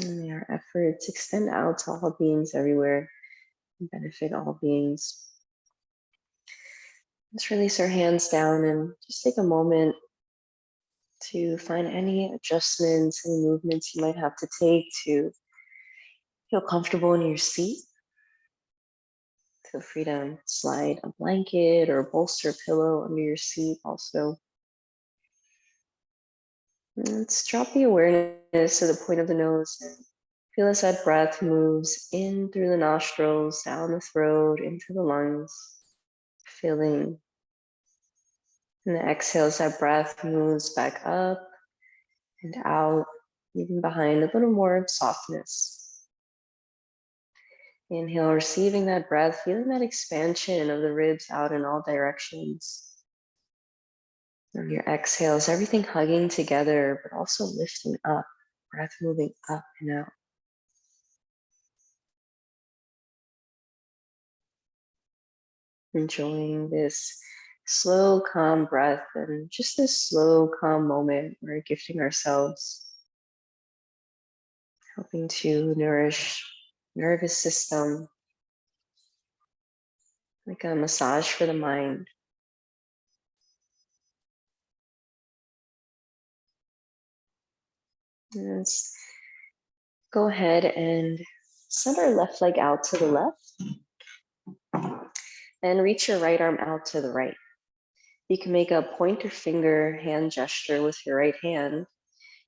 And may our efforts extend out to all beings everywhere and benefit all beings. Let's release our hands down and just take a moment to find any adjustments, any movements you might have to take to feel comfortable in your seat. Feel free to slide a blanket or a bolster pillow under your seat also. And let's drop the awareness to the point of the nose and feel as that breath moves in through the nostrils, down the throat, into the lungs, filling. And the exhale as that breath moves back up and out, leaving behind a little more softness. Inhale, receiving that breath, feeling that expansion of the ribs out in all directions. And your exhales, everything hugging together, but also lifting up, breath moving up and out. Enjoying this slow, calm breath and just this slow, calm moment we're gifting ourselves, helping to nourish nervous system, like a massage for the mind. And let's go ahead and send our left leg out to the left and reach your right arm out to the right. You can make a pointer finger hand gesture with your right hand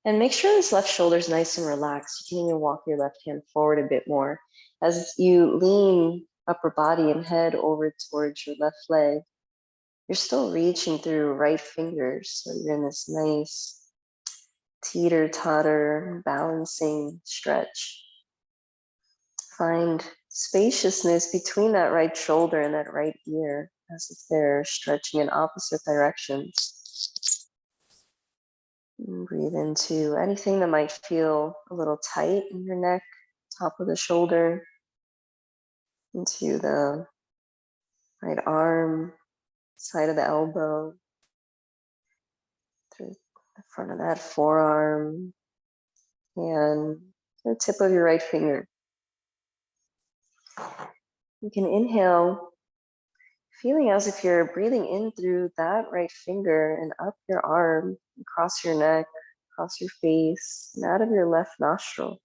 and make sure this left shoulder is nice and relaxed. You can even walk your left hand forward a bit more as you lean upper body and head over towards your left leg. You're still reaching through right fingers, so you're in this nice teeter-totter balancing stretch. Find spaciousness between that right shoulder and that right ear as if they're stretching in opposite directions. And breathe into anything that might feel a little tight in your neck, top of the shoulder, into the right arm, side of the elbow, through the front of that forearm, and the tip of your right finger. You can inhale, feeling as if you're breathing in through that right finger and up your arm, across your neck, across your face, and out of your left nostril.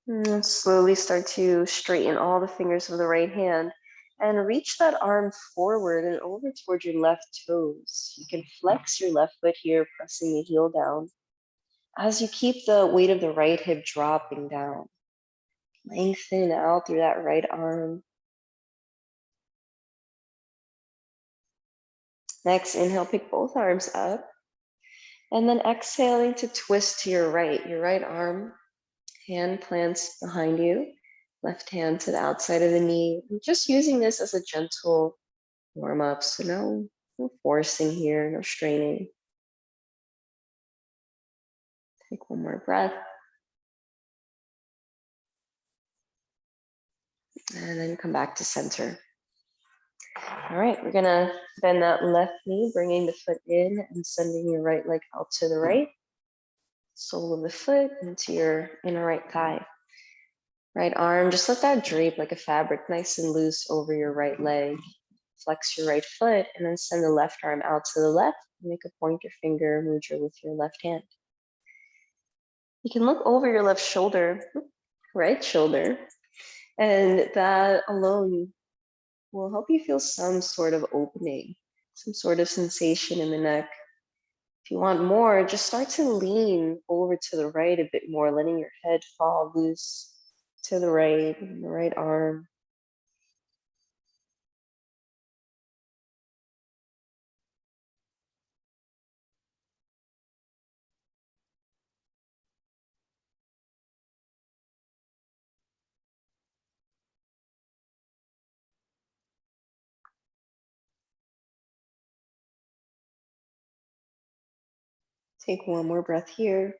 And slowly start to straighten all the fingers of the right hand and reach that arm forward and over towards your left toes. You can flex your left foot here, pressing the heel down as you keep the weight of the right hip dropping down. Lengthen out through that right arm. Next, inhale, pick both arms up. And then exhaling to twist to your right arm, hand plants behind you, left hand to the outside of the knee. I'm just using this as a gentle warm up, so no forcing here, no straining. Take one more breath. And then come back to center. All right, we're gonna bend that left knee, bringing the foot in and sending your right leg out to the right. Sole of the foot into your inner right thigh. Right arm, just let that drape like a fabric, nice and loose over your right leg. Flex your right foot and then send the left arm out to the left. Make a pointer finger mudra with your left hand. You can look over your left shoulder, right shoulder, and that alone will help you feel some sort of opening, some sort of sensation in the neck. If you want more, just start to lean over to the right a bit more, letting your head fall loose to the right arm. Take one more breath here.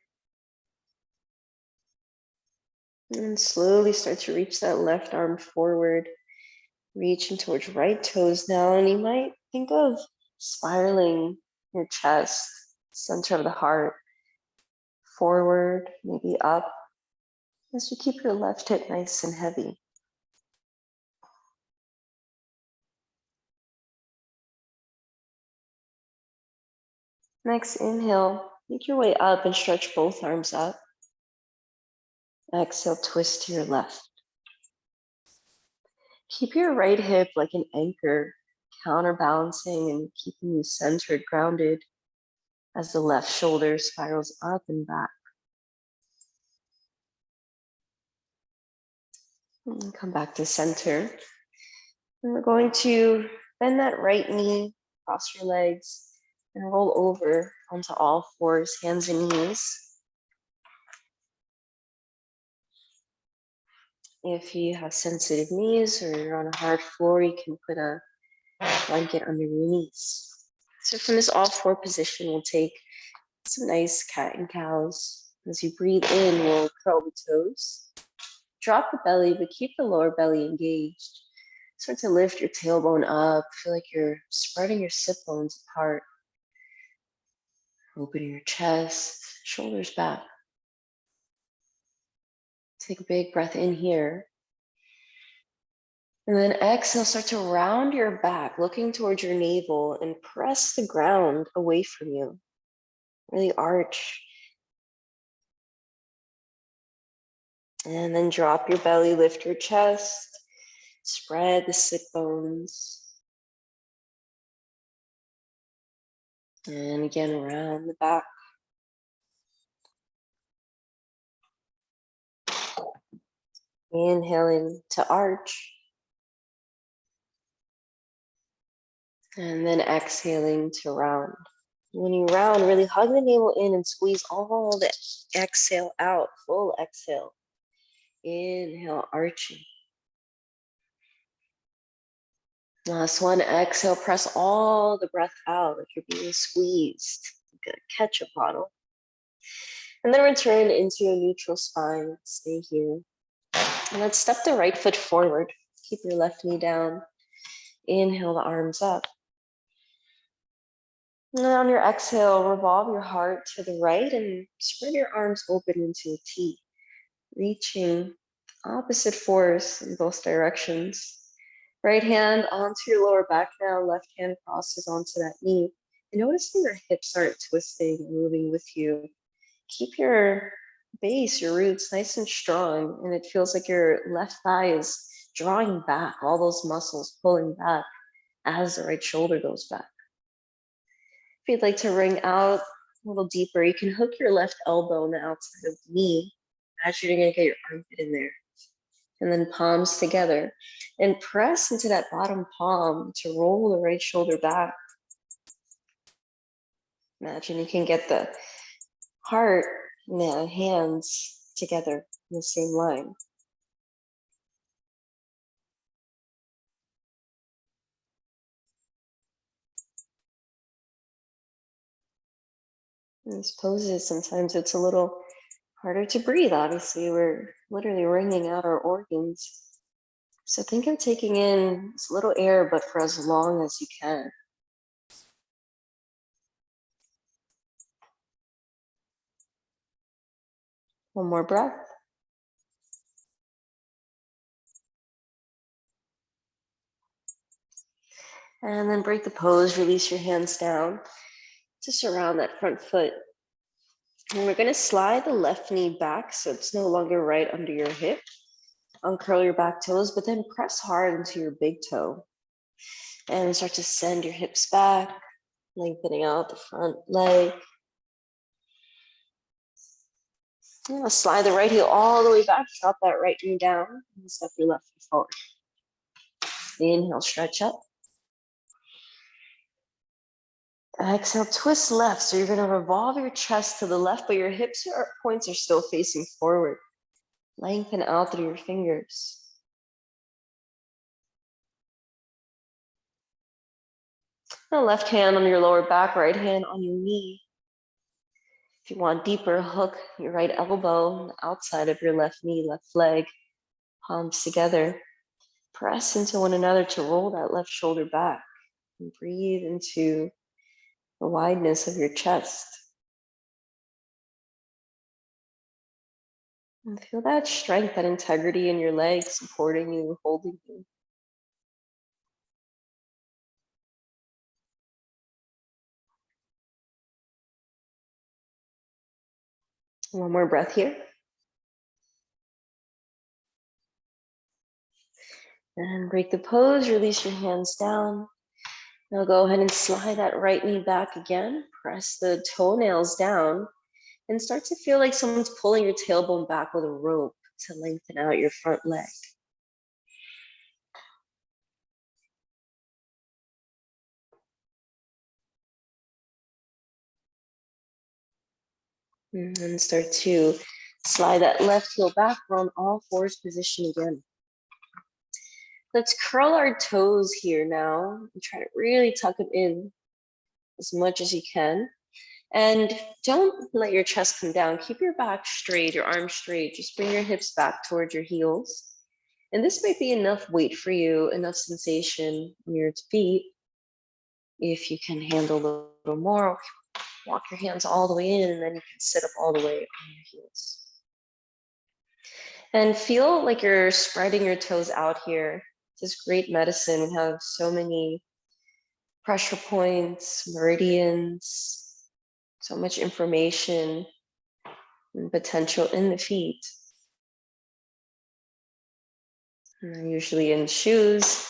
And slowly start to reach that left arm forward, reaching towards right toes now. And you might think of spiraling your chest, center of the heart, forward, maybe up, as you keep your left hip nice and heavy. Next, inhale, make your way up and stretch both arms up. Exhale, twist to your left. Keep your right hip like an anchor, counterbalancing and keeping you centered, grounded, as the left shoulder spirals up and back. And come back to center. And we're going to bend that right knee, cross your legs, and roll over onto all fours, hands and knees. If you have sensitive knees or you're on a hard floor, you can put a blanket under your knees. So from this all four position, we'll take some nice cat and cows. As you breathe in, we'll curl the toes. Drop the belly, but keep the lower belly engaged. Start to lift your tailbone up. Feel like you're spreading your sit bones apart. Open your chest, shoulders back. Take a big breath in here. And then exhale, start to round your back, looking towards your navel, and press the ground away from you. Really arch. And then drop your belly, lift your chest, spread the sit bones. And again, around the back. Inhaling to arch. And then exhaling to round. When you round, really hug the navel in and squeeze all the exhale out, full exhale. Inhale, arching. Last one, exhale, press all the breath out like you're being squeezed. Like a ketchup bottle. And then return into a neutral spine. Stay here. And let's step the right foot forward. Keep your left knee down. Inhale the arms up. And then on your exhale, revolve your heart to the right and spread your arms open into a T. Reaching opposite force in both directions. Right hand onto your lower back now, left hand crosses onto that knee. And noticing your hips aren't twisting and moving with you. Keep your base, your roots nice and strong, and it feels like your left thigh is drawing back, all those muscles pulling back as the right shoulder goes back. If you'd like to wring out a little deeper, you can hook your left elbow on the outside of the knee as you're gonna get your armpit in there. And then palms together. And press into that bottom palm to roll the right shoulder back. Imagine you can get the heart and the hands together in the same line. In these poses, sometimes it's a little harder to breathe, obviously. We're literally wringing out our organs. So think of taking in this little air, but for as long as you can. One more breath. And then break the pose, release your hands down to surround that front foot. And we're gonna slide the left knee back so it's no longer right under your hip. Uncurl your back toes, but then press hard into your big toe. And start to send your hips back, lengthening out the front leg. Now slide the right heel all the way back, drop that right knee down, and step your left foot forward. Inhale, stretch up. Exhale, twist left. So you're gonna revolve your chest to the left, but your hips points are still facing forward. Lengthen out through your fingers. Now left hand on your lower back, right hand on your knee. If you want deeper, hook your right elbow on the outside of your left knee, left leg, palms together. Press into one another to roll that left shoulder back. And breathe into the wideness of your chest. And feel that strength, that integrity in your legs supporting you, holding you. One more breath here. And break the pose, release your hands down. Now go ahead and slide that right knee back again. Press the toenails down and start to feel like someone's pulling your tailbone back with a rope to lengthen out your front leg. And then start to slide that left heel back. We're on all fours position again. Let's curl our toes here now and try to really tuck them in as much as you can. And don't let your chest come down. Keep your back straight, your arms straight. Just bring your hips back towards your heels. And this might be enough weight for you, enough sensation in your feet. If you can handle a little more, walk your hands all the way in, and then you can sit up all the way on your heels. And feel like you're spreading your toes out here. This is great medicine. We have so many pressure points, meridians, so much information and potential in the feet. And usually in shoes,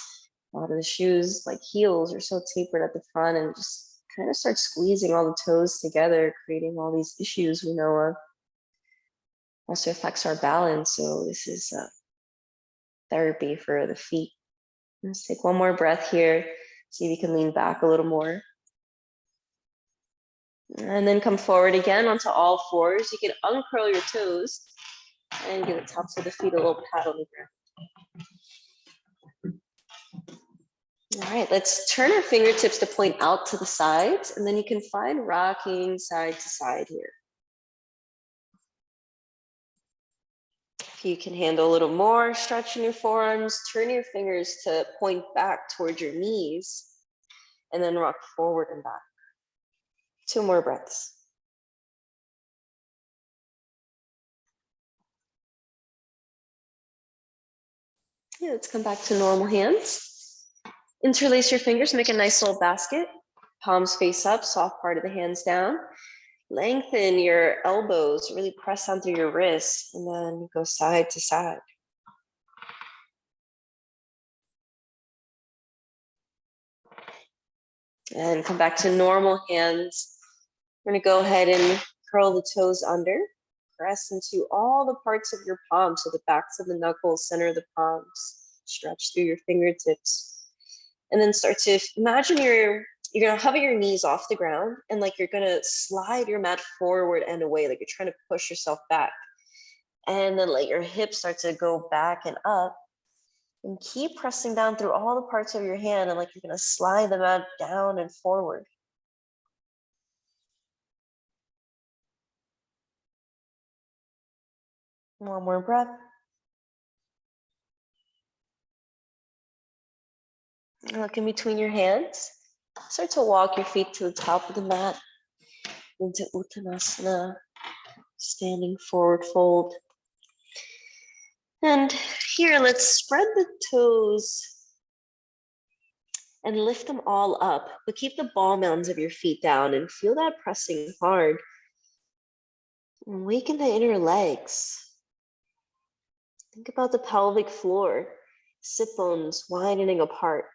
a lot of the shoes, like heels, are so tapered at the front and just kind of start squeezing all the toes together, creating all these issues we know of. Also affects our balance. So this is therapy for the feet. Let's take one more breath here. See if you can lean back a little more. And then come forward again onto all fours. You can uncurl your toes and give the tops of the feet a little pat on the ground. All right, let's turn our fingertips to point out to the sides, and then you can find rocking side to side here. If you can handle a little more, stretch in your forearms, turn your fingers to point back towards your knees, and then rock forward and back. 2 more breaths. Yeah, let's come back to normal hands. Interlace your fingers, make a nice little basket. Palms face up, soft part of the hands down. Lengthen your elbows, really press down through your wrists, and then go side to side. And come back to normal hands. We're gonna go ahead and curl the toes under. Press into all the parts of your palms, so the backs of the knuckles, center of the palms. Stretch through your fingertips. And then start to imagine you're gonna hover your knees off the ground, and like you're gonna slide your mat forward and away, like you're trying to push yourself back. And then let your hips start to go back and up. And keep pressing down through all the parts of your hand, and like you're gonna slide the mat down and forward. One more breath. Look in between your hands. Start to walk your feet to the top of the mat into Uttanasana, standing forward fold. And here, let's spread the toes and lift them all up, but keep the ball mounds of your feet down and feel that pressing hard. And awaken the inner legs. Think about the pelvic floor, sit bones widening apart.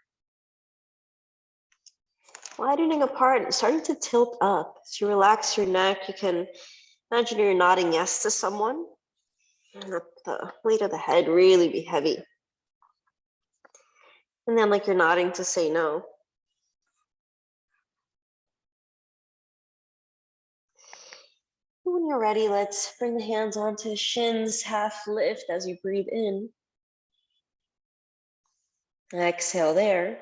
Widening apart and starting to tilt up. As you relax your neck, you can imagine you're nodding yes to someone. And let the weight of the head really be heavy. And then like you're nodding to say no. When you're ready, let's bring the hands onto shins, half lift as you breathe in. Exhale there.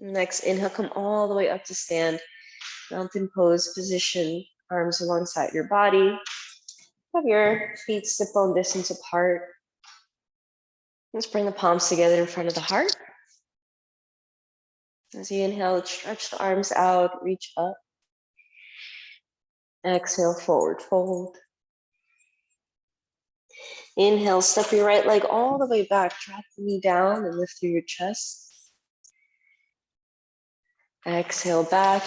Next inhale, come all the way up to stand. Mountain pose position, arms alongside your body. Have your feet sit bone distance apart. Let's bring the palms together in front of the heart. As you inhale, stretch the arms out, reach up. Exhale, forward fold. Inhale, step your right leg all the way back, drop the knee down and lift through your chest. Exhale back.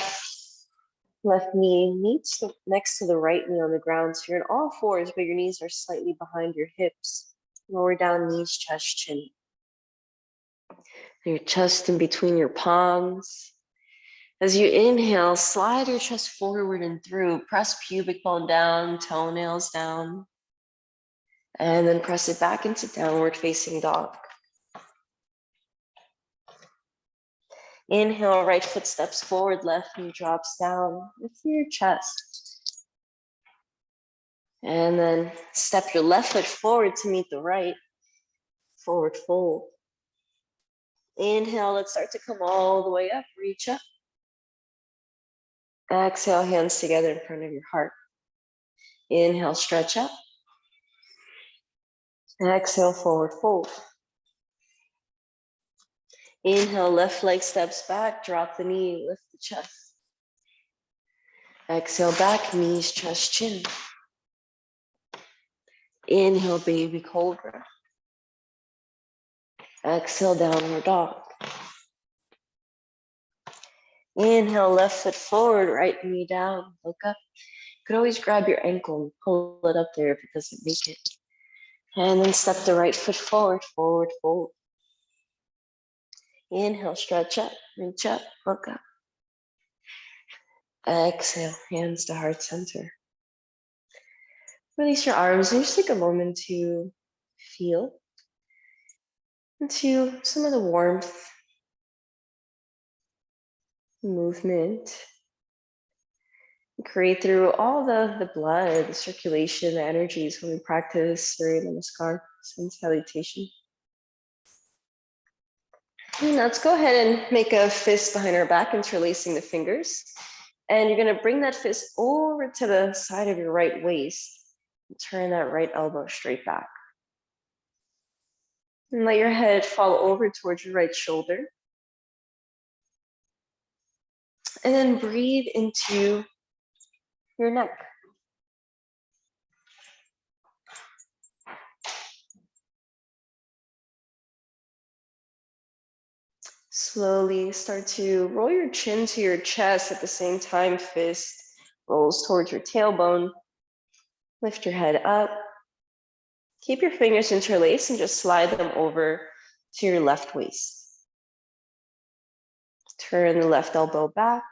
Left knee meets next to the right knee on the ground. So you're in all fours, but your knees are slightly behind your hips. Lower down, knees, chest, chin. Your chest in between your palms. As you inhale, slide your chest forward and through. Press pubic bone down, toenails down. And then press it back into downward facing dog. Inhale, right foot steps forward, left knee drops down. Lift your chest. And then step your left foot forward to meet the right. Forward fold. Inhale, let's start to come all the way up, reach up. Exhale, hands together in front of your heart. Inhale, stretch up. Exhale, forward fold. Inhale, left leg steps back, drop the knee, lift the chest. Exhale, back, knees, chest, chin. Inhale, baby cobra. Exhale, downward dog. Inhale, left foot forward, right knee down, look up. You could always grab your ankle and pull it up there if it doesn't make it. And then step the right foot forward, forward fold. Inhale, stretch up, reach up, look up. Exhale, hands to heart center. Release your arms and just take a moment to feel into some of the warmth, movement. Create through all the blood, the circulation, the energies when we practice Surya Namaskar, sun salutation. And let's go ahead and make a fist behind our back, interlacing the fingers. And you're going to bring that fist over to the side of your right waist. And turn that right elbow straight back. And let your head fall over towards your right shoulder. And then breathe into your neck. Slowly start to roll your chin to your chest at the same time. Fist rolls towards your tailbone. Lift your head up. Keep your fingers interlaced and just slide them over to your left waist. Turn the left elbow back.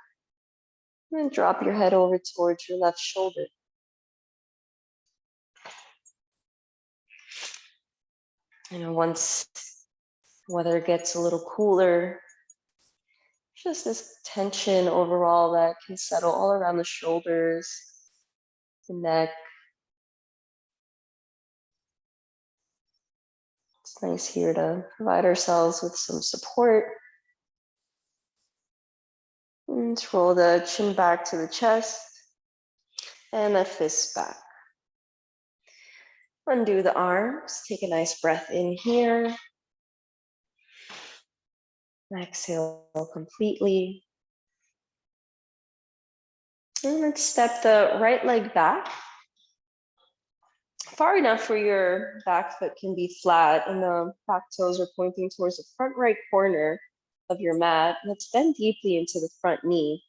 And then drop your head over towards your left shoulder. And once weather gets a little cooler, just this tension overall that can settle all around the shoulders, the neck. It's nice here to provide ourselves with some support. And roll the chin back to the chest and the fist back. Undo the arms, take a nice breath in here. Exhale completely. And let's step the right leg back. Far enough where your back foot can be flat and the back toes are pointing towards the front right corner of your mat. Let's bend deeply into the front knee.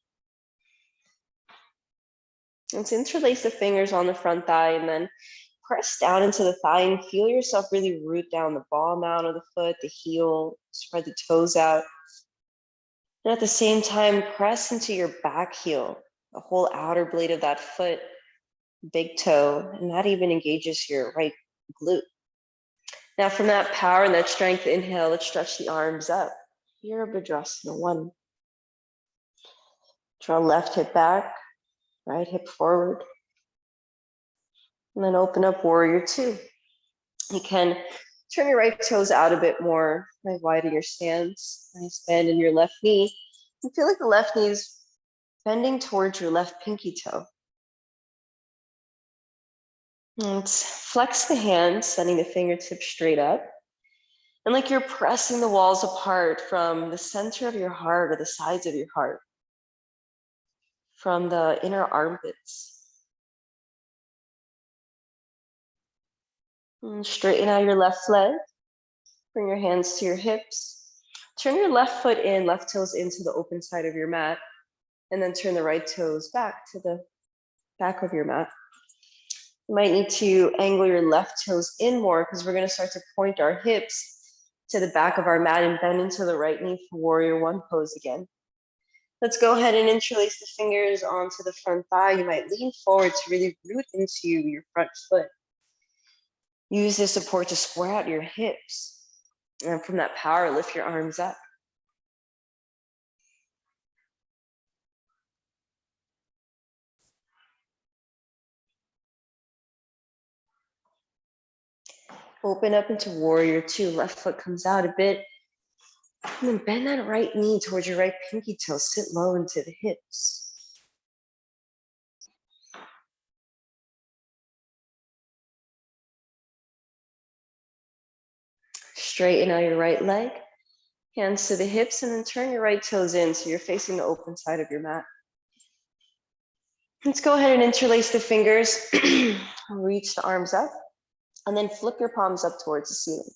Let's interlace the fingers on the front thigh and then press down into the thigh and feel yourself really root down the ball mound of the foot, the heel, spread the toes out. And at the same time, press into your back heel, the whole outer blade of that foot, big toe, and that even engages your right glute. Now from that power and that strength, inhale, let's stretch the arms up. Virabhadrasana 1. Draw left hip back, right hip forward. And then open up Warrior 2. You can turn your right toes out a bit more, right, widen your stance. Nice bend in your left knee. You feel like the left knee is bending towards your left pinky toe. And flex the hands, sending the fingertips straight up. And like you're pressing the walls apart from the center of your heart or the sides of your heart, from the inner armpits. And straighten out your left leg. Bring your hands to your hips. Turn your left foot in, left toes into the open side of your mat. And then turn the right toes back to the back of your mat. You might need to angle your left toes in more because we're going to start to point our hips to the back of our mat and bend into the right knee for warrior one pose again. Let's go ahead and interlace the fingers onto the front thigh. You might lean forward to really root into your front foot. Use this support to square out your hips. And from that power, lift your arms up. Open up into warrior two. Left foot comes out a bit. And then bend that right knee towards your right pinky toe. Sit low into the hips. Straighten out your right leg. Hands to the hips, and then turn your right toes in so you're facing the open side of your mat. Let's go ahead and interlace the fingers. Reach the arms up, and then flip your palms up towards the ceiling.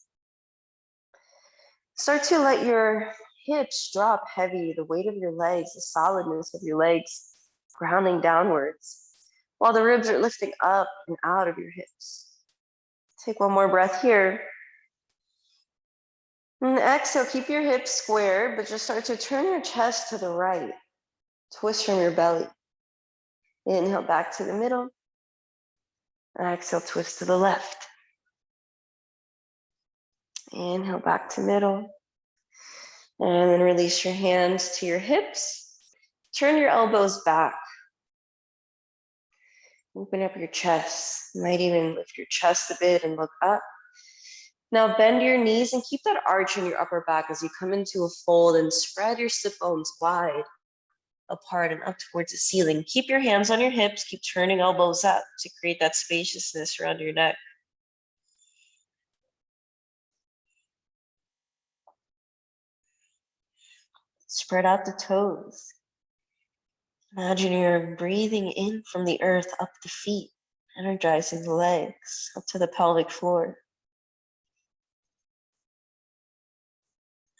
Start to let your hips drop heavy, the weight of your legs, the solidness of your legs grounding downwards, while the ribs are lifting up and out of your hips. Take one more breath here. And exhale, keep your hips square, but just start to turn your chest to the right. Twist from your belly. Inhale back to the middle. Exhale, twist to the left. Inhale back to middle. And then release your hands to your hips. Turn your elbows back. Open up your chest. You might even lift your chest a bit and look up. Now bend your knees and keep that arch in your upper back as you come into a fold, and spread your sit bones wide apart and up towards the ceiling. Keep your hands on your hips. Keep turning elbows up to create that spaciousness around your neck. Spread out the toes. Imagine you're breathing in from the earth up the feet, energizing the legs up to the pelvic floor.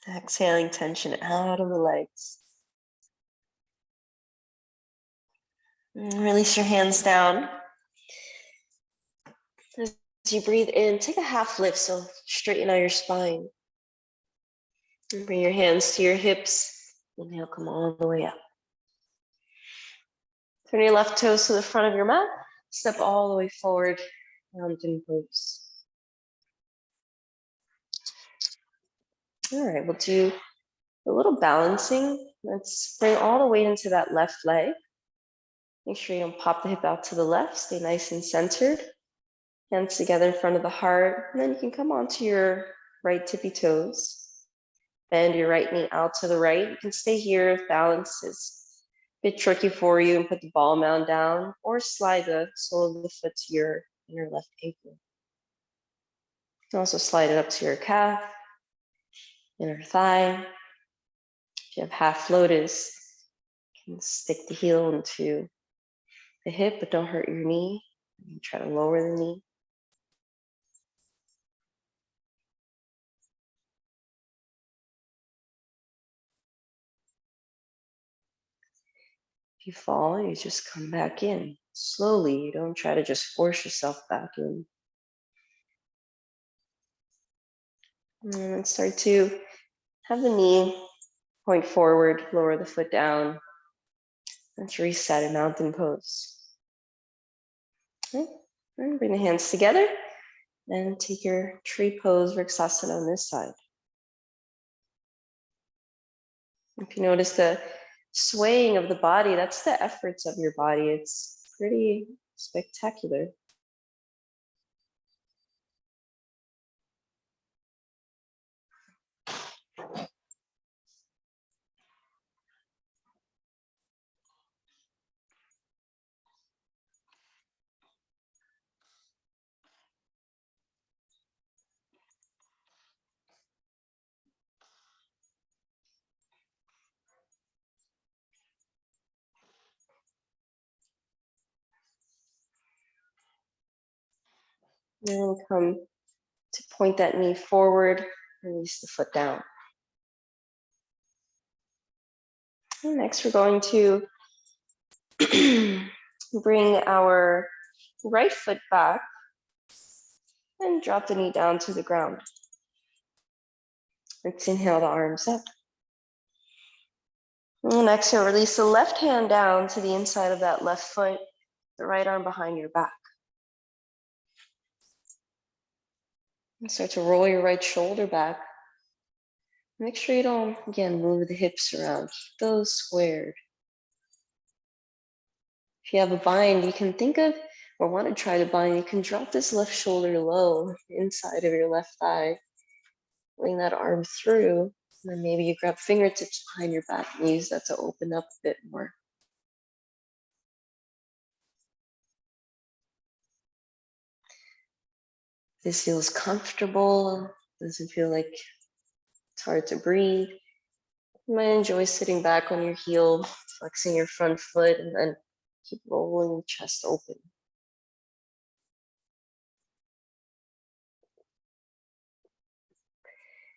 Exhaling tension out of the legs. And release your hands down. As you breathe in, take a half lift, so straighten out your spine. And bring your hands to your hips. Inhale, come all the way up. Turn your left toes to the front of your mat. Step all the way forward, mountain pose. All right, we'll do a little balancing. Let's bring all the weight into that left leg. Make sure you don't pop the hip out to the left. Stay nice and centered. Hands together in front of the heart. And then you can come onto your right tippy toes. Bend your right knee out to the right. You can stay here if balance is a bit tricky for you and put the ball mound down, or slide the sole of the foot to your inner left ankle. You can also slide it up to your calf, inner thigh. If you have half lotus, you can stick the heel into the hip, but don't hurt your knee. You try to lower the knee. If you fall, you just come back in slowly. You don't try to just force yourself back in. And then start to have the knee point forward, lower the foot down. Let's reset in mountain pose. Okay. And bring the hands together and take your tree pose, Vrksasana on this side. If you notice the swaying of the body, that's the efforts of your body. It's pretty spectacular. And come to point that knee forward, release the foot down. And next, we're going to bring our right foot back and drop the knee down to the ground. Let's inhale the arms up. And exhale, release the left hand down to the inside of that left foot, the right arm behind your back. And start to roll your right shoulder back. Make sure you don't, again, move the hips around. Keep those squared. If you have a bind, you can think of, or want to try to bind, you can drop this left shoulder low, inside of your left thigh. Bring that arm through, and then maybe you grab fingertips behind your back and use that to open up a bit more. This feels comfortable, doesn't feel like it's hard to breathe. You might enjoy sitting back on your heel, flexing your front foot, and then keep rolling the chest open.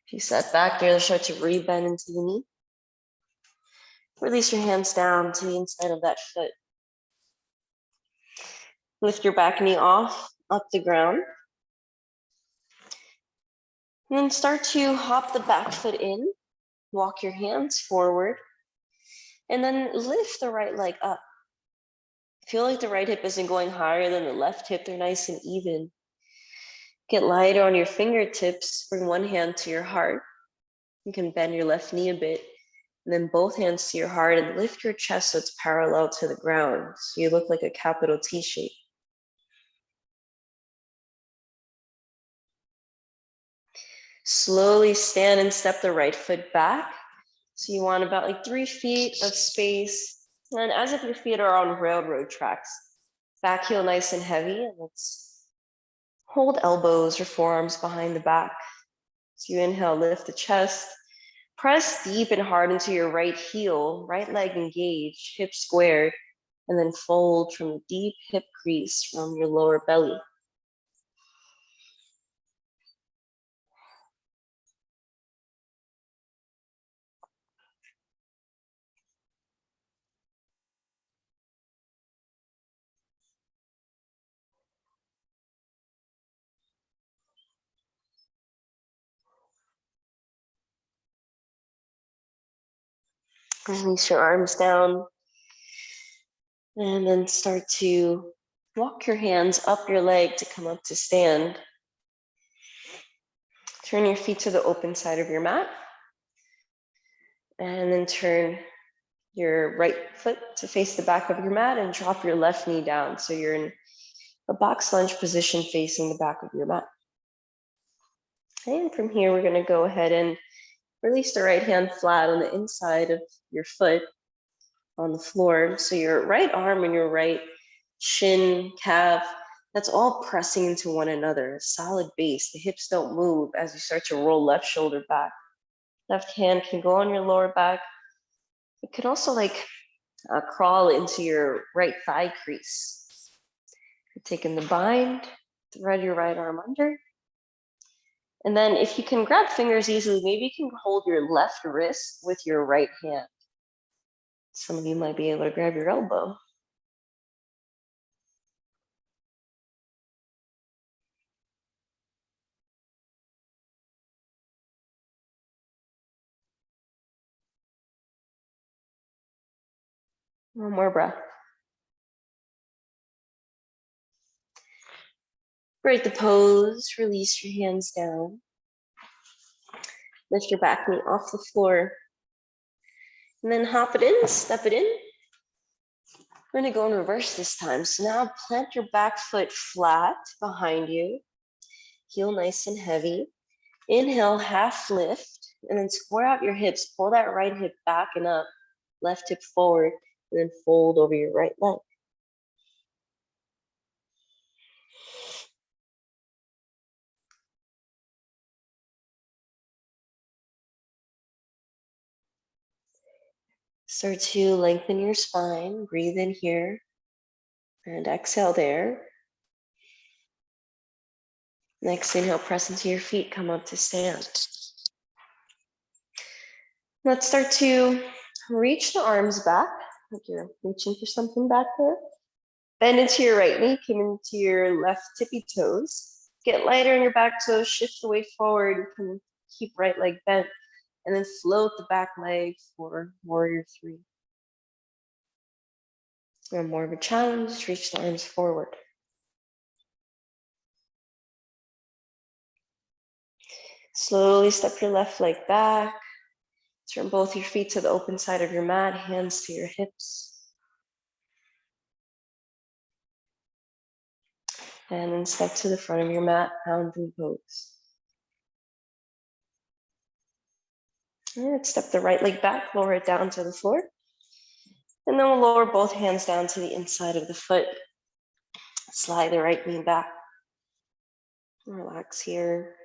If you sat back, you're going to start to rebend into the knee. Release your hands down to the inside of that foot. Lift your back knee off, up the ground. And then start to hop the back foot in. Walk your hands forward. And then lift the right leg up. Feel like the right hip isn't going higher than the left hip. They're nice and even. Get lighter on your fingertips. Bring one hand to your heart. You can bend your left knee a bit. And then both hands to your heart and lift your chest so it's parallel to the ground. So you look like a capital T shape. Slowly stand and step the right foot back. So you want about like 3 feet of space. And as if your feet are on railroad tracks. Back heel nice and heavy. And let's hold elbows or forearms behind the back. So you inhale, lift the chest. Press deep and hard into your right heel, right leg engaged, hip squared, and then fold from a deep hip crease from your lower belly. Release your arms down, and then start to walk your hands up your leg to come up to stand. Turn your feet to the open side of your mat, and then turn your right foot to face the back of your mat and drop your left knee down. So you're in a box lunge position facing the back of your mat. And from here, we're going to go ahead and release the right hand flat on the inside of your foot on the floor. So your right arm and your right shin, calf, that's all pressing into one another, a solid base. The hips don't move as you start to roll left shoulder back. Left hand can go on your lower back. It can also crawl into your right thigh crease. You're taking the bind, thread your right arm under. And then if you can grab fingers easily, maybe you can hold your left wrist with your right hand. Some of you might be able to grab your elbow. One more breath. Break the pose, release your hands down. Lift your back knee off the floor. And then hop it in, step it in. We're gonna go in reverse this time. So now plant your back foot flat behind you. Heel nice and heavy. Inhale, half lift, and then square out your hips. Pull that right hip back and up, left hip forward, and then fold over your right leg. Start to lengthen your spine. Breathe in here and exhale there. Next inhale, press into your feet, come up to stand. Let's start to reach the arms back, like you're reaching for something back there. Bend into your right knee, come into your left tippy toes. Get lighter on your back toes, shift the weight forward. You can keep right leg bent, and then float the back leg for warrior three. And more of a challenge, reach the arms forward. Slowly step your left leg back. Turn both your feet to the open side of your mat, hands to your hips. And then step to the front of your mat, mountain pose. And step the right leg back, lower it down to the floor. And then we'll lower both hands down to the inside of the foot. Slide the right knee back. Relax here.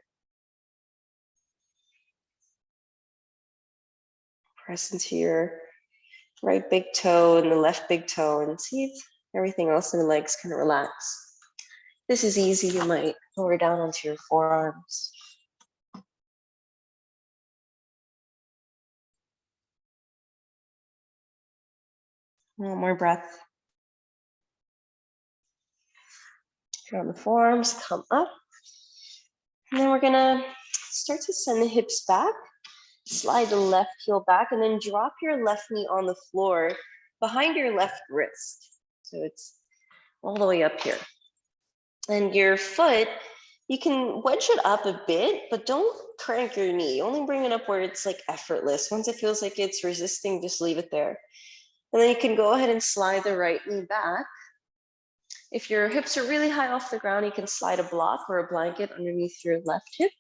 Press into your right big toe and the left big toe and see if everything else in the legs can relax. This is easy. You might lower down onto your forearms. One more breath. If you're on the forearms, come up. And then we're gonna start to send the hips back. Slide the left heel back and then drop your left knee on the floor behind your left wrist. So it's all the way up here. And your foot, you can wedge it up a bit, but don't crank your knee. Only bring it up where it's like effortless. Once it feels like it's resisting, just leave it there. And then you can go ahead and slide the right knee back. If your hips are really high off the ground, you can slide a block or a blanket underneath your left hip.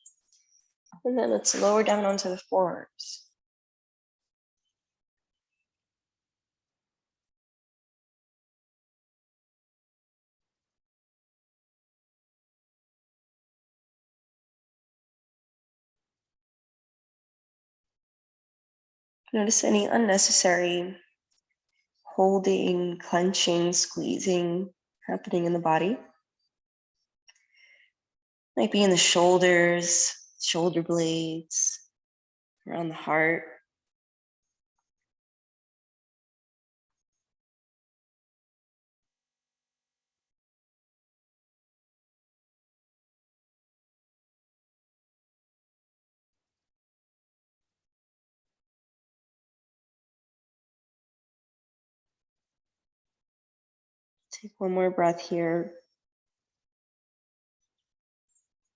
And then let's lower down onto the forearms. Notice any unnecessary holding, clenching, squeezing happening in the body. Might be in the shoulders, shoulder blades, around the heart. Take one more breath here.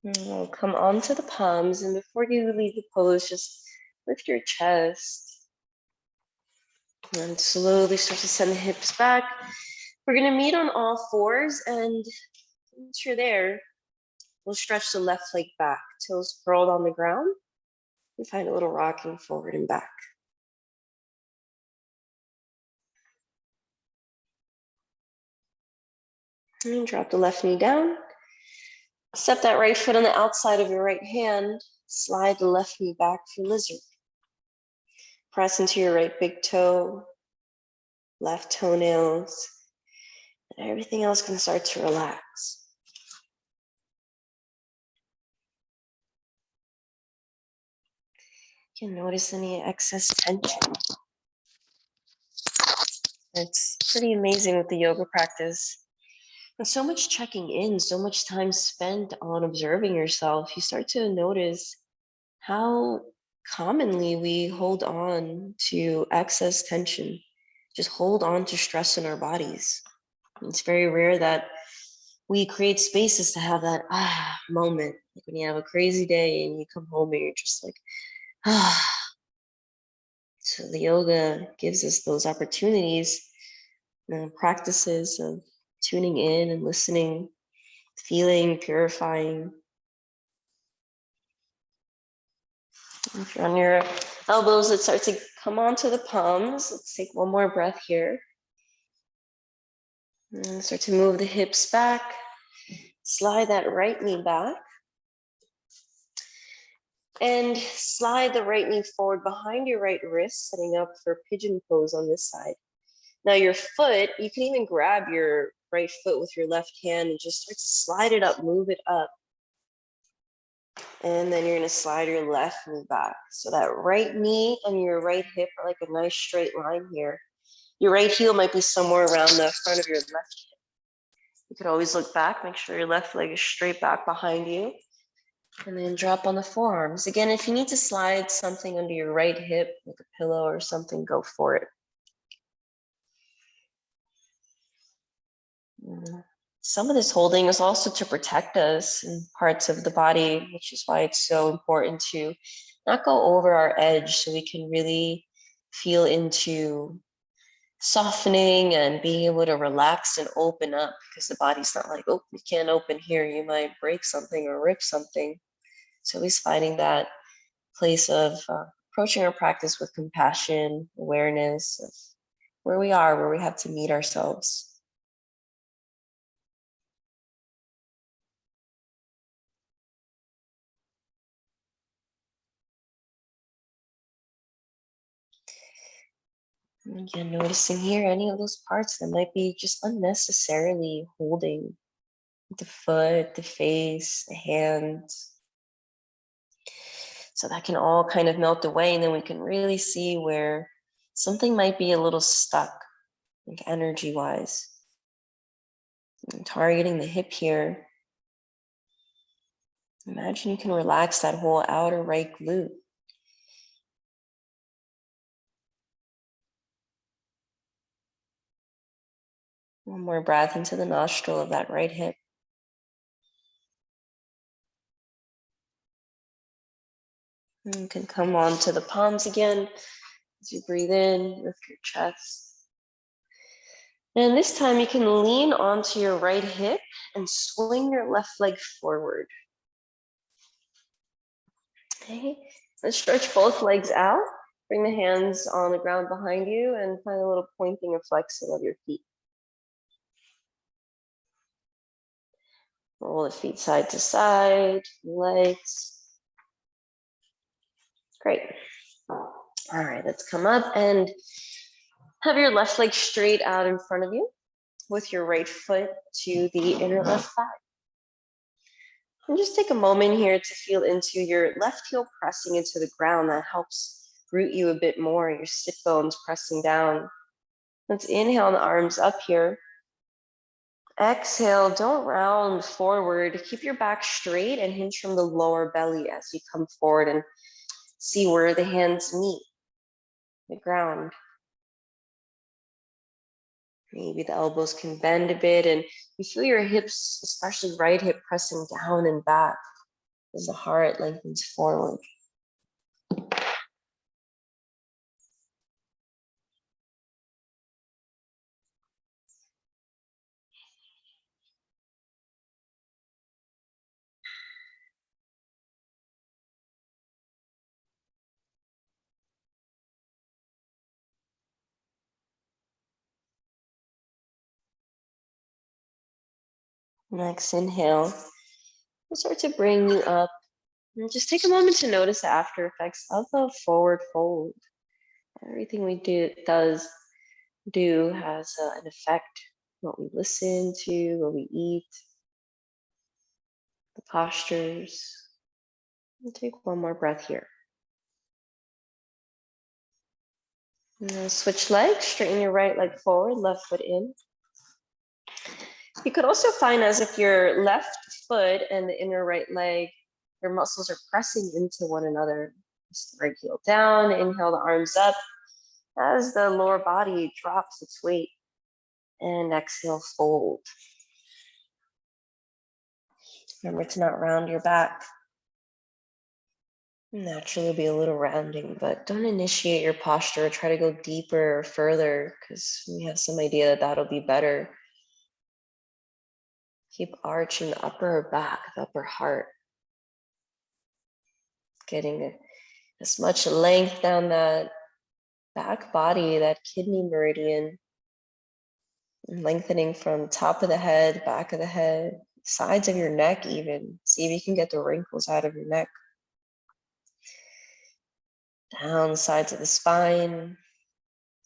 And we'll come onto the palms, and before you leave the pose, just lift your chest. And slowly start to send the hips back. We're gonna meet on all fours, and once you're there, we'll stretch the left leg back, toes curled on the ground, and find a little rocking forward and back. And drop the left knee down. Step that right foot on the outside of your right hand. Slide the left knee back for lizard. Press into your right big toe, left toenails, and everything else can start to relax. You can notice any excess tension. It's pretty amazing with the yoga practice. And so much checking in, so much time spent on observing yourself, you start to notice how commonly we hold on to excess tension, just hold on to stress in our bodies. It's very rare that we create spaces to have that moment, like when you have a crazy day and you come home and you're just like, So the yoga gives us those opportunities and practices of tuning in and listening, feeling, purifying. If you're on your elbows, let's start to come onto the palms. Let's take one more breath here. And start to move the hips back. Slide that right knee back. And slide the right knee forward behind your right wrist, setting up for pigeon pose on this side. Now your foot, you can even grab your right foot with your left hand and just start to slide it up, move it up. And then you're gonna slide your left knee back. So that right knee and your right hip are like a nice straight line here. Your right heel might be somewhere around the front of your left hip. You could always look back, make sure your left leg is straight back behind you. And then drop on the forearms. Again, if you need to slide something under your right hip, like a pillow or something, go for it. Some of this holding is also to protect us in parts of the body, which is why it's so important to not go over our edge so we can really feel into softening and being able to relax and open up, because the body's not like, oh, you can't open here, you might break something or rip something. So always finding that place of approaching our practice with compassion, awareness of where we are, where we have to meet ourselves. And again, noticing here any of those parts that might be just unnecessarily holding the foot, the face, the hands. So that can all kind of melt away, and then we can really see where something might be a little stuck, like energy-wise. Targeting the hip here. Imagine you can relax that whole outer right glute. One more breath into the nostril of that right hip. And you can come on to the palms again as you breathe in, lift your chest. And this time you can lean onto your right hip and swing your left leg forward. Okay, let's stretch both legs out. Bring the hands on the ground behind you and find a little pointing and flexing of your feet. Roll the feet side to side, legs. Great. All right, let's come up and have your left leg straight out in front of you with your right foot to the inner left thigh. And just take a moment here to feel into your left heel pressing into the ground. That helps root you a bit more, your sit bones pressing down. Let's inhale the arms up here. Exhale, don't round forward. Keep your back straight and hinge from the lower belly as you come forward, and see where the hands meet the ground. Maybe the elbows can bend a bit, and you feel your hips, especially right hip, pressing down and back as the heart lengthens forward. Next inhale, we'll start to bring you up. And just take a moment to notice the after effects of the forward fold. Everything we do has an effect. What we listen to, what we eat, the postures. We'll take one more breath here. And then switch legs, straighten your right leg forward, left foot in. You could also find as if your left foot and the inner right leg, your muscles are pressing into one another. Just right heel down, inhale the arms up as the lower body drops its weight, and exhale, fold. Remember to not round your back. Naturally, will be a little rounding, but don't initiate your posture. Try to go deeper or further, because we have some idea that that'll be better. Keep arching the upper back, the upper heart. Getting as much length down that back body, that kidney meridian. And lengthening from top of the head, back of the head, sides of your neck even. See if you can get the wrinkles out of your neck. Down the sides of the spine,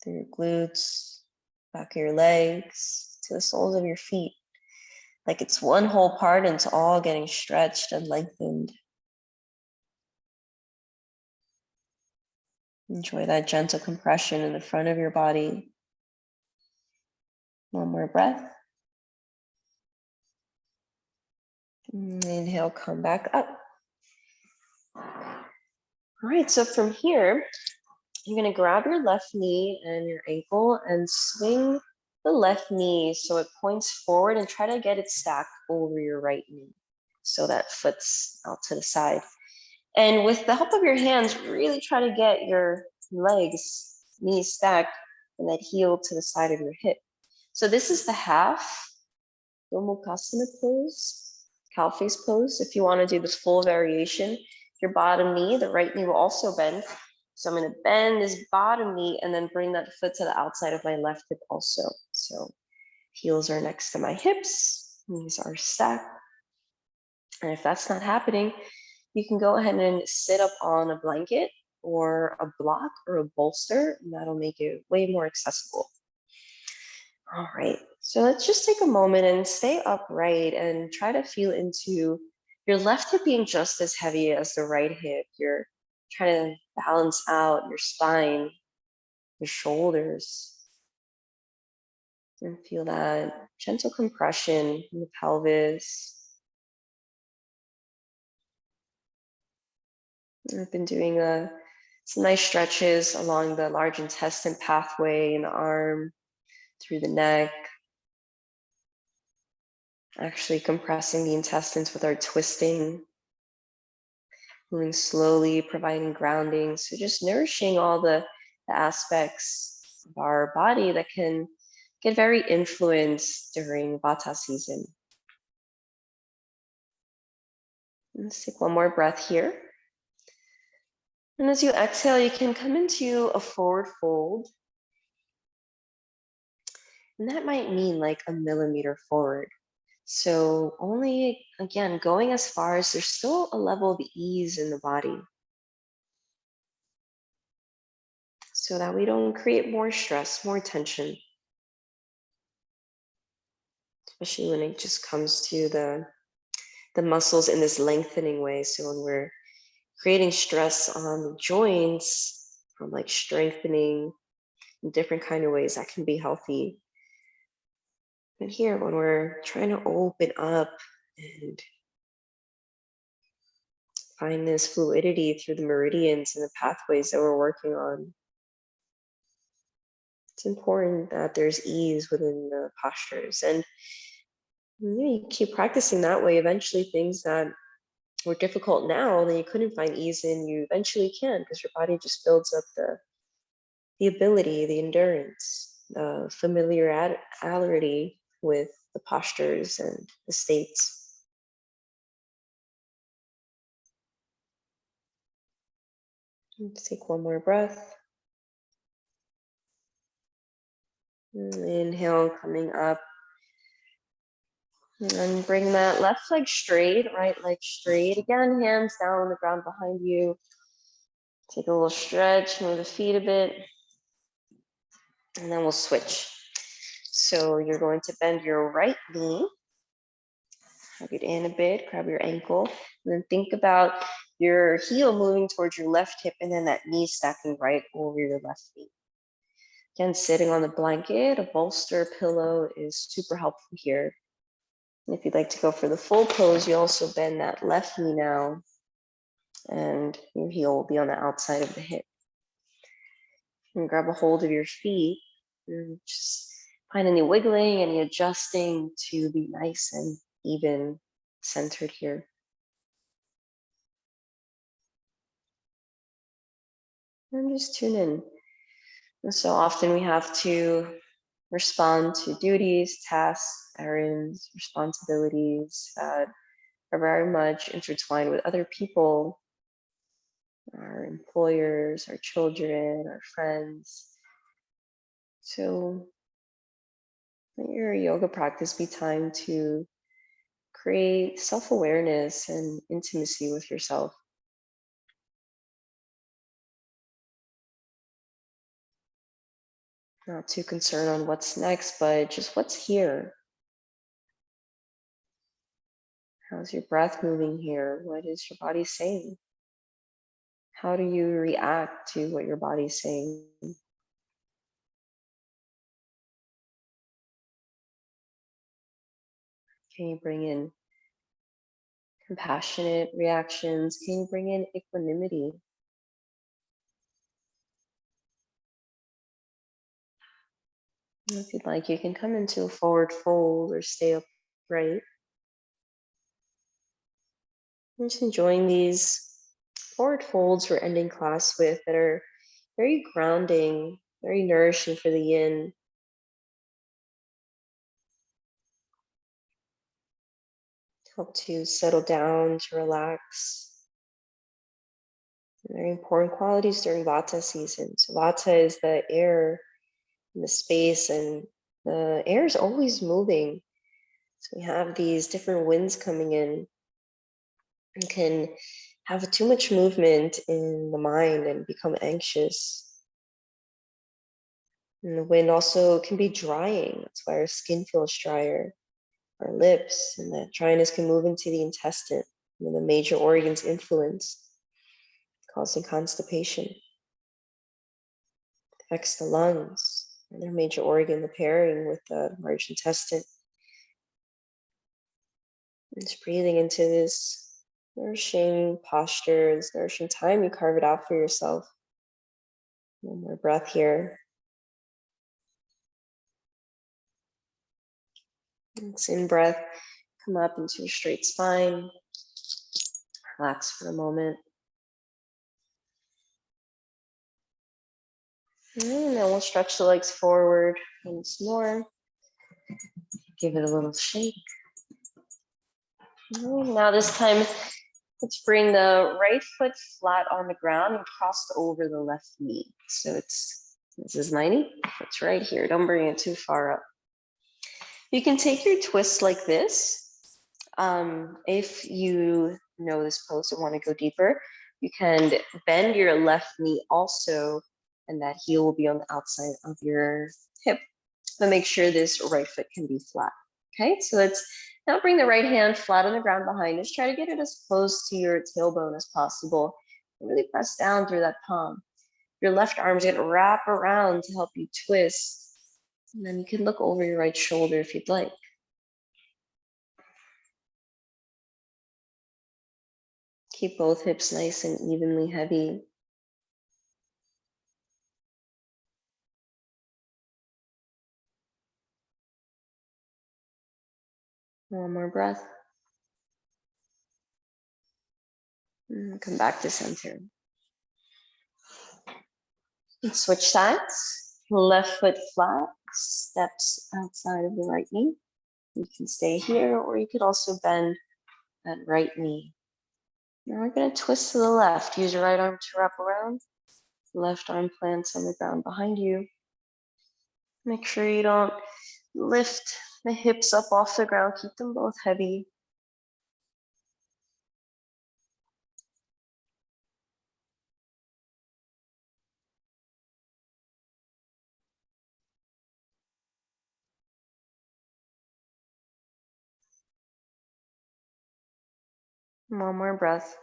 through your glutes, back of your legs, to the soles of your feet. Like it's one whole part and it's all getting stretched and lengthened. Enjoy that gentle compression in the front of your body. One more breath. Inhale, come back up. All right, so from here, you're gonna grab your left knee and your ankle and swing the left knee so it points forward and try to get it stacked over your right knee. So that foot's out to the side. And with the help of your hands, really try to get your legs, knees stacked, and that heel to the side of your hip. So this is the half Gomukhasana pose, cow face pose. If you want to do this full variation, your bottom knee, the right knee will also bend. So I'm going to bend this bottom knee and then bring that foot to the outside of my left hip also. So heels are next to my hips, knees are stacked. And if that's not happening, you can go ahead and sit up on a blanket or a block or a bolster, and that'll make it way more accessible. All right, so let's just take a moment and stay upright and try to feel into your left hip being just as heavy as the right hip. You're trying to balance out your spine, your shoulders, and feel that gentle compression in the pelvis. I've been doing some nice stretches along the large intestine pathway in the arm, through the neck, actually compressing the intestines with our twisting, moving slowly, providing grounding. So just nourishing all the aspects of our body that can get very influenced during Vata season. Let's take one more breath here. And as you exhale, you can come into a forward fold. And that might mean like a millimeter forward. So only, again, going as far as there's still a level of ease in the body, so that we don't create more stress, more tension, especially when it just comes to the muscles in this lengthening way. So when we're creating stress on the joints from like strengthening in different kind of ways, that can be healthy. But here, when we're trying to open up and find this fluidity through the meridians and the pathways that we're working on, it's important that there's ease within the postures. And you keep practicing that way, eventually things that were difficult now that you couldn't find ease in, you eventually can, because your body just builds up the ability, the endurance, the familiarity with the postures and the states. Let's take one more breath. Inhale, coming up. And bring that left leg straight, right leg straight. Again, hands down on the ground behind you. Take a little stretch, move the feet a bit. And then we'll switch. So you're going to bend your right knee. Hug it in a bit, grab your ankle. And then think about your heel moving towards your left hip and then that knee stacking right over your left knee. Again, sitting on the blanket, a bolster, pillow is super helpful here. And if you'd like to go for the full pose, you also bend that left knee now, and your heel will be on the outside of the hip. And grab a hold of your feet, and just find any wiggling, any adjusting to be nice and even, centered here. And just tune in. And so often we have to respond to duties, tasks, errands, responsibilities that are very much intertwined with other people, our employers, our children, our friends. So let your yoga practice be time to create self-awareness and intimacy with yourself. Not too concerned on what's next, but just what's here. How's your breath moving here? What is your body saying? How do you react to what your body's saying? Can you bring in compassionate reactions? Can you bring in equanimity? If you'd like, you can come into a forward fold or stay upright. I'm just enjoying these forward folds we're ending class with that are very grounding, very nourishing for the yin. Help to settle down, to relax. Very important qualities during Vata season. So Vata is the air in the space, and the air is always moving. So we have these different winds coming in and can have too much movement in the mind and become anxious. And the wind also can be drying. That's why our skin feels drier, our lips, and that dryness can move into the intestine, and the major organs influence, causing constipation. Affects the lungs, and their major organ, the pairing with the large intestine. And just breathing into this nourishing posture, this nourishing time you carve it out for yourself. One more breath here. Next in breath, come up into a straight spine. Relax for a moment. And then we'll stretch the legs forward once more. Give it a little shake. And now this time, let's bring the right foot flat on the ground and cross over the left knee. So this is 90. It's right here. Don't bring it too far up. You can take your twist like this. If you know this pose and want to go deeper, you can bend your left knee also, and that heel will be on the outside of your hip. But make sure this right foot can be flat. Okay, so let's now bring the right hand flat on the ground behind us. Try to get it as close to your tailbone as possible. And really press down through that palm. Your left arm is going to wrap around to help you twist. And then you can look over your right shoulder if you'd like. Keep both hips nice and evenly heavy. One more breath. And come back to center. And switch sides. Left foot flat, steps outside of the right knee. You can stay here, or you could also bend that right knee. Now we're going to twist to the left. Use your right arm to wrap around. Left arm plants on the ground behind you. Make sure you don't lift the hips up off the ground. Keep them both heavy. One more breath.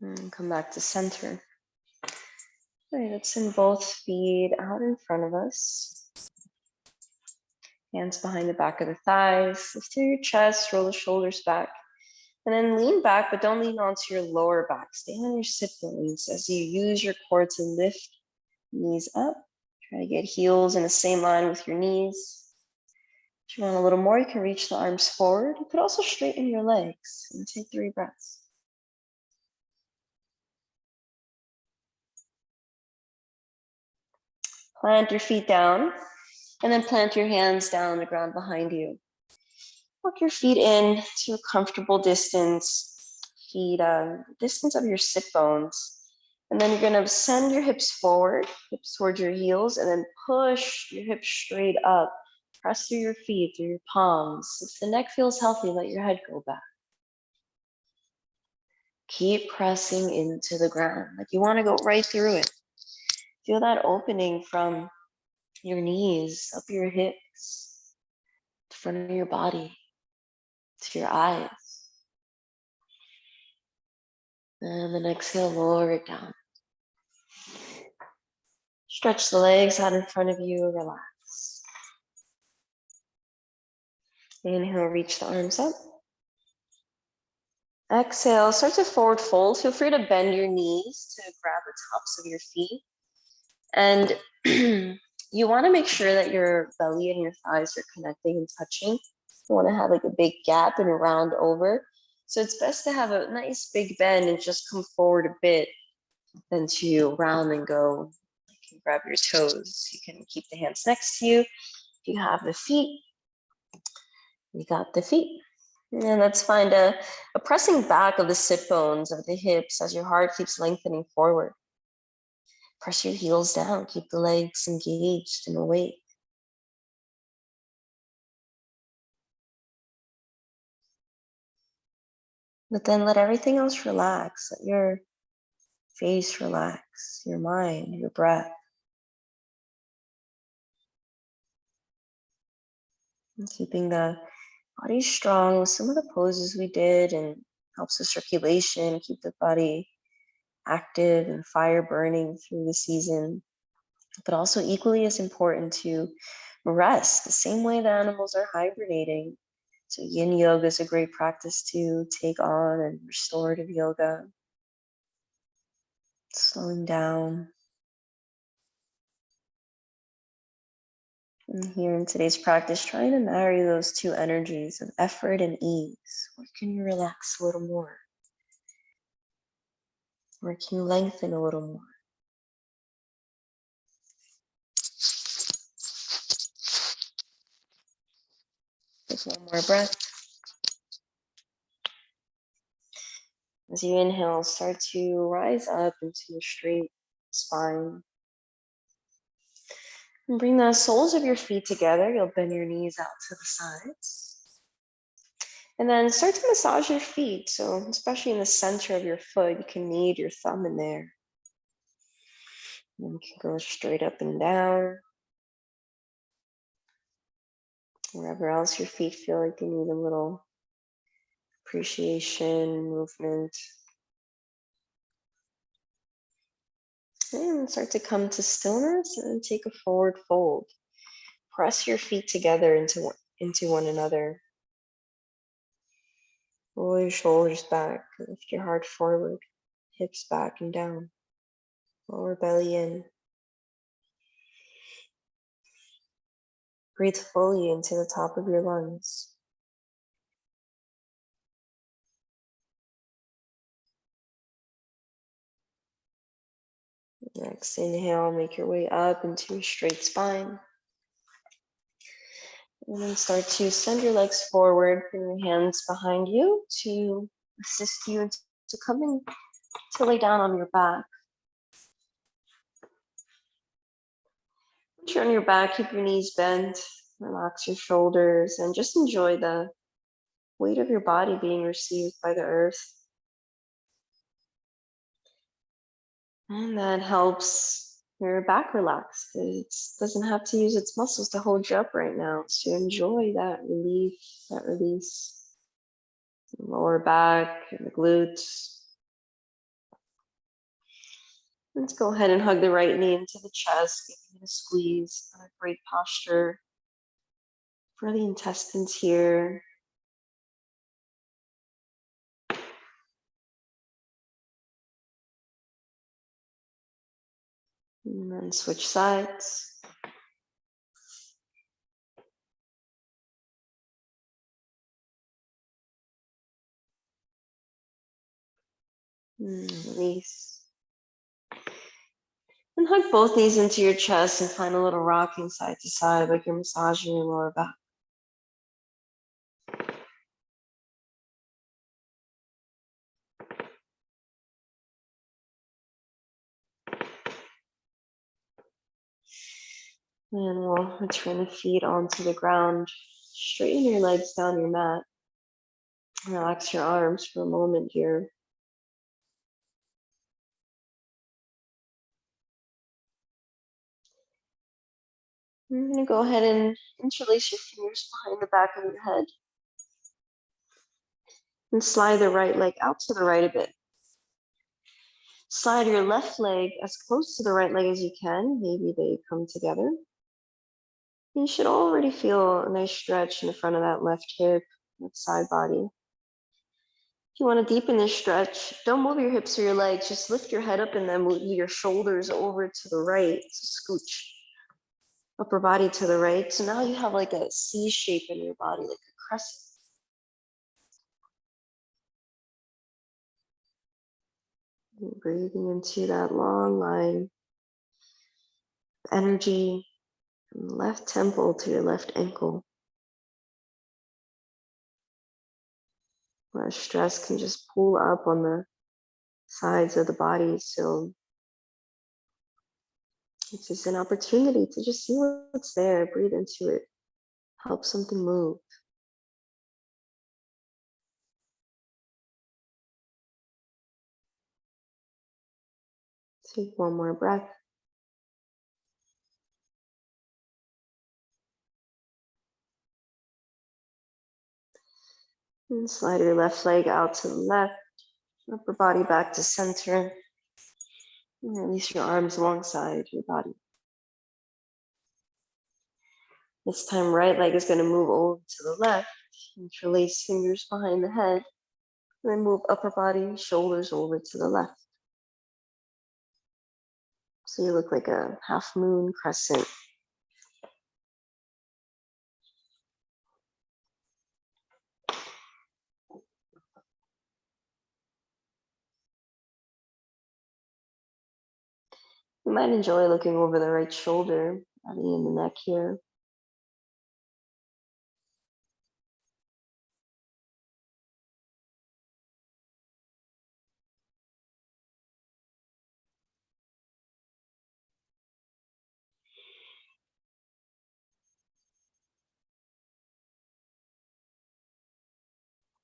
And come back to center. All right, let's send both feet out in front of us. Hands behind the back of the thighs. Lift through your chest, roll the shoulders back. And then lean back, but don't lean onto your lower back. Stay on your sit bones as you use your core to lift knees up. Try to get heels in the same line with your knees. If you want a little more, you can reach the arms forward. You could also straighten your legs and take 3 breaths. Plant your feet down and then plant your hands down on the ground behind you. Walk your feet in to a comfortable distance, distance of your sit bones. And then you're going to send your hips forward, hips towards your heels, and then push your hips straight up. Press through your feet, through your palms. If the neck feels healthy, let your head go back. Keep pressing into the ground, like you want to go right through it. Feel that opening from your knees, up your hips, the front of your body, to your eyes. And then exhale, lower it down. Stretch the legs out in front of you, relax. Inhale, reach the arms up. Exhale, start to forward fold. Feel free to bend your knees to grab the tops of your feet. And you want to make sure that your belly and your thighs are connecting and touching. You want to have like a big gap and round over. So it's best to have a nice big bend and just come forward a bit than to round and go. You can grab your toes. You can keep the hands next to you. If you have the feet, you got the feet. And let's find a pressing back of the sit bones of the hips as your heart keeps lengthening forward. Press your heels down, keep the legs engaged and awake. But then let everything else relax. Let your face relax, your mind, your breath. And keeping the body strong with some of the poses we did, and helps with circulation, keep the body active and fire burning through the season. But also equally as important to rest the same way the animals are hibernating. So yin yoga is a great practice to take on, and restorative yoga. Slowing down. And here in today's practice, trying to marry those two energies of effort and ease. Where can you relax a little more? Where can you lengthen a little more? Just one more breath. As you inhale, start to rise up into a straight spine. And bring the soles of your feet together. You'll bend your knees out to the sides. And then start to massage your feet. So especially in the center of your foot, you can knead your thumb in there. And you can go straight up and down. Wherever else your feet feel like they need a little appreciation, movement. And start to come to stillness and take a forward fold. Press your feet together into one another. Roll your shoulders back, lift your heart forward, hips back and down. Lower belly in. Breathe fully into the top of your lungs. Next inhale, make your way up into a straight spine. And then start to send your legs forward, bring your hands behind you to assist you into coming to lay down on your back. Once you're on your back, keep your knees bent, relax your shoulders, and just enjoy the weight of your body being received by the earth. And that helps your back relax. It doesn't have to use its muscles to hold you up right now. So enjoy that relief, that release. Lower back, and the glutes. Let's go ahead and hug the right knee into the chest, giving it a squeeze. A great posture for the intestines here. And then switch sides. And release. And hug both knees into your chest and find a little rocking side to side, like you're massaging your lower back. And we'll return the feet onto the ground. Straighten your legs down your mat. Relax your arms for a moment here. I'm going to go ahead and interlace your fingers behind the back of your head. And slide the right leg out to the right a bit. Slide your left leg as close to the right leg as you can. Maybe they come together. You should already feel a nice stretch in the front of that left hip, that side body. If you want to deepen this stretch, don't move your hips or your legs. Just lift your head up and then move your shoulders over to the right. So scooch upper body to the right. So now you have like a C shape in your body, like a crescent. And breathing into that long line of energy from the left temple to your left ankle, where stress can just pull up on the sides of the body. So it's just an opportunity to just see what's there, breathe into it, help something move. Take one more breath. And slide your left leg out to the left, upper body back to center. And release your arms alongside your body. This time, right leg is going to move over to the left. Interlace fingers behind the head. And then move upper body, shoulders over to the left. So you look like a half moon crescent. You might enjoy looking over the right shoulder, adding in the neck here.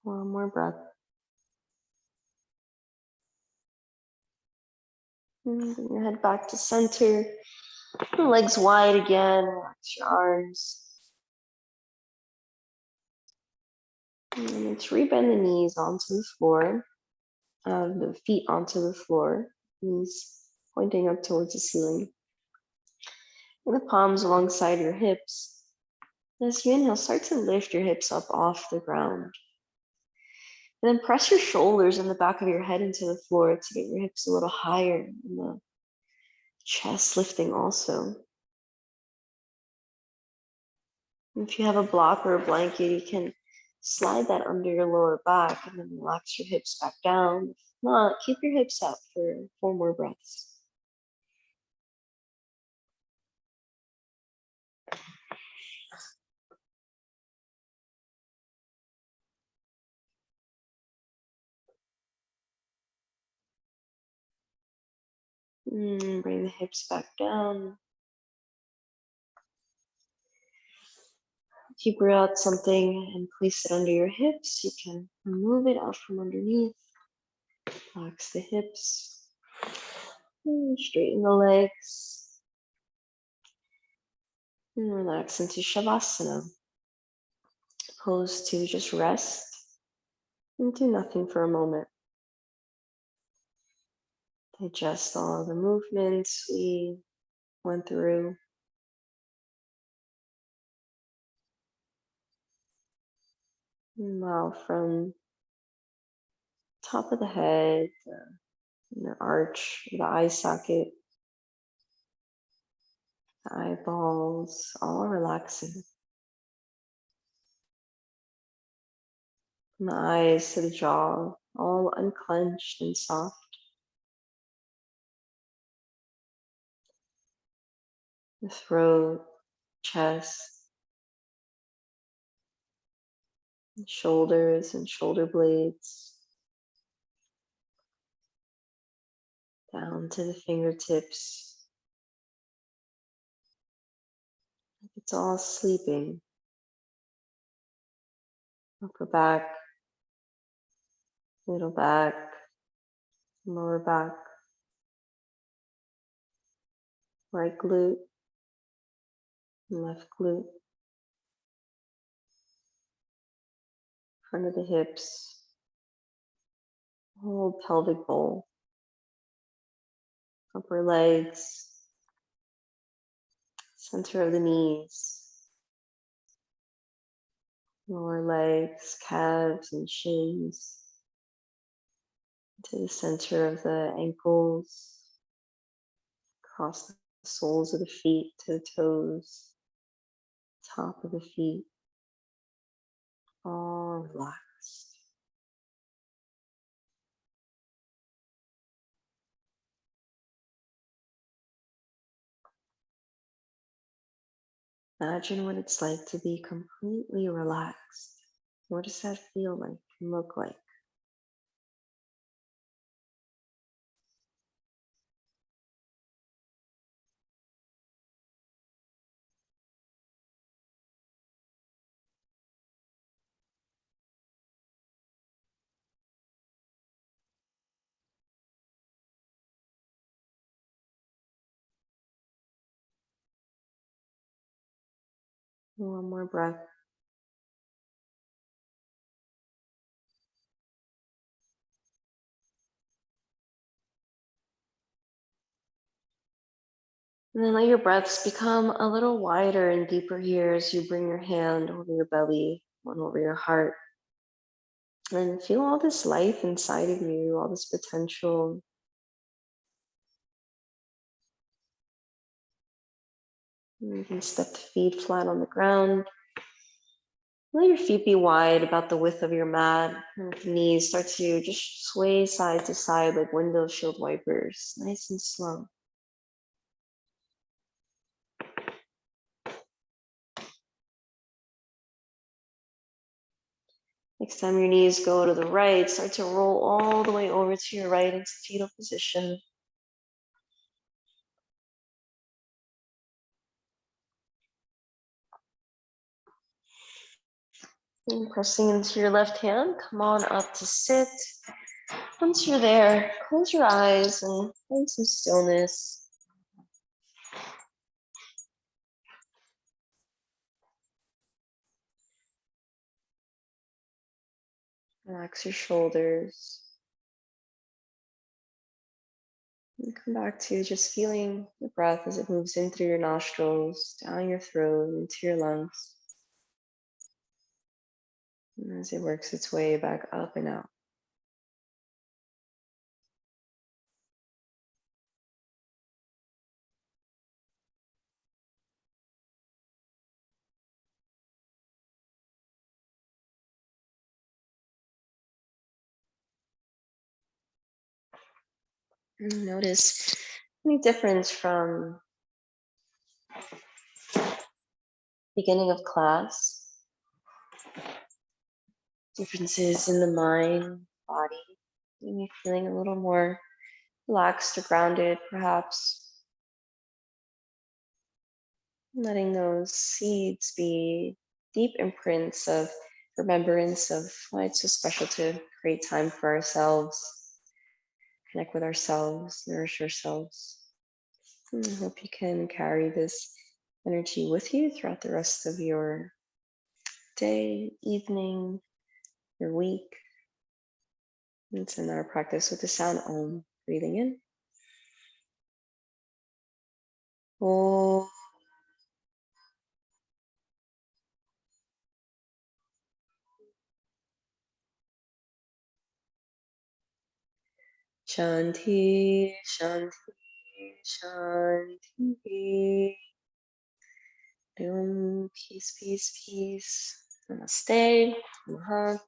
One more breath. And bring your head back to center. Legs wide again. Relax your arms. And let's rebend the knees onto the floor. The feet onto the floor. Knees pointing up towards the ceiling. And the palms alongside your hips. As you inhale, start to lift your hips up off the ground. And then press your shoulders and the back of your head into the floor to get your hips a little higher and the chest lifting also. And if you have a block or a blanket, you can slide that under your lower back and then relax your hips back down. If not, keep your hips up for 4 more breaths. Bring the hips back down. If you brought something and place it under your hips, you can remove it out from underneath. Relax the hips. Straighten the legs. And relax into Shavasana. Pose to just rest and do nothing for a moment. Digest all the movements we went through. Now from top of the head, the arch, the eye socket, the eyeballs, all relaxing. From the eyes to the jaw, all unclenched and soft. The throat, chest, shoulders and shoulder blades, down to the fingertips. It's all sleeping. Upper back, middle back, lower back, right glute, left glute, front of the hips, whole pelvic bowl. upper legs, center of the knees, lower legs, calves, and shins, to the center of the ankles, across the soles of the feet to the toes, top of the feet, all relaxed. Imagine what it's like to be completely relaxed. What does that feel like and look like? One more breath. And then let your breaths become a little wider and deeper here as you bring your hand over your belly, one over your heart. And feel all this life inside of you, all this potential. And you can step the feet flat on the ground. Let your feet be wide, about the width of your mat. And the knees start to just sway side to side like windshield wipers, nice and slow. Next time your knees go to the right, start to roll all the way over to your right into fetal position. And pressing into your left hand, come on up to sit. Once you're there, close your eyes and find some stillness. Relax your shoulders. And come back to just feeling the breath as it moves in through your nostrils, down your throat, into your lungs. And as it works its way back up and out. And notice any difference from beginning of class, differences in the mind, body, maybe feeling a little more relaxed or grounded, perhaps. Letting those seeds be deep imprints of remembrance of why it's so special to create time for ourselves, connect with ourselves, nourish ourselves. And I hope you can carry this energy with you throughout the rest of your day, evening, your week. Let's end our practice with the sound Om. Breathing in. Om. Shanti, Shanti, Shanti. Om. Peace, peace, peace. Namaste. Namaha.